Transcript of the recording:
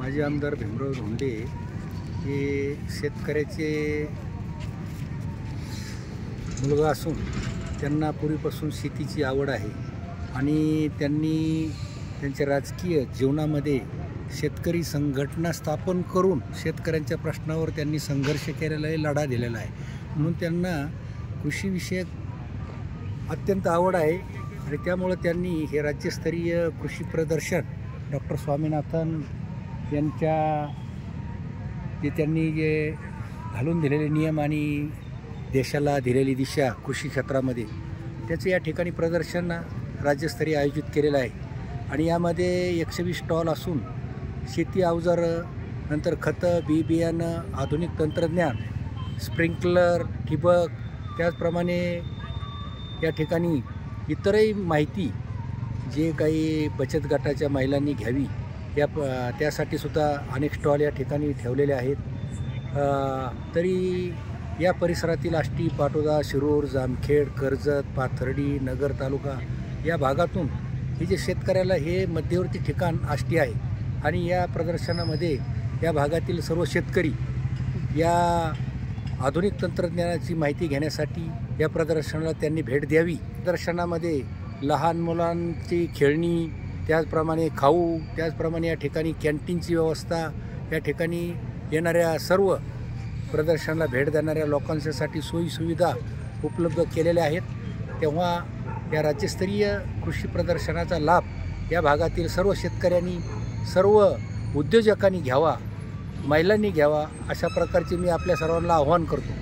माजी आमदार भीमराव धोंडे हे शेतकऱ्याचे मुलगा असून त्यांना पूर्वीपासून शेतीची आवड आहे आणि त्यांनी त्यांच्या राजकीय जीवनामध्ये शेतकरी संघटना स्थापन करून शेतकऱ्यांच्या प्रश्नावर त्यांनी संघर्ष केलेला आहे, लढा दिलेला आहे. म्हणून त्यांना कृषीविषयक अत्यंत आवड आहे आणि त्यामुळे त्यांनी हे राज्यस्तरीय कृषी प्रदर्शन डॉक्टर स्वामीनाथन यांच्या त्यांनी घालून दिलेले नियम आणि देशाला दिलेली दिशा कृषी क्षेत्रामध्ये त्याचं या ठिकाणी प्रदर्शन राज्यस्तरीय आयोजित केलेलं आहे. आणि यामध्ये 120 स्टॉल असून शेती अवजारं, नंतर खतं, बी बियाणं, आधुनिक तंत्रज्ञान, स्प्रिंकलर, ठिबक, त्याचप्रमाणे या ठिकाणी इतरही माहिती जे काही बचत गटाच्या महिलांनी घ्यावी त्यासाठी सुद्धा अनेक स्टॉल या ठिकाणी ठेवलेले आहेत. तरी या परिसरातील आष्टी, पाटोदा, शिरूर, जामखेड, कर्जत, पाथर्डी, नगर तालुका या भागातून हे जे शेतकऱ्याला हे मध्यवर्ती ठिकाण आष्टी आहे आणि या प्रदर्शनामध्ये या भागातील सर्व शेतकरी या आधुनिक तंत्रज्ञानाची माहिती घेण्यासाठी या प्रदर्शनाला त्यांनी भेट द्यावी. प्रदर्शनामध्ये लहान मुलांची खेळणी, त्याचप्रमाणे खाऊ, त्याचप्रमाणे या ठिकाणी कॅन्टीनची व्यवस्था, या ठिकाणी येणाऱ्या सर्व प्रदर्शनाला भेट देणाऱ्या लोकांसाठी सोयीसुविधा उपलब्ध केलेल्या आहेत. तेव्हा या राज्यस्तरीय कृषी प्रदर्शनाचा लाभ या भागातील सर्व शेतकऱ्यांनी, सर्व उद्योजकांनी घ्यावा, महिलांनी घ्यावा, अशा प्रकारचे मी आपल्या सर्वांना आवाहन करतो.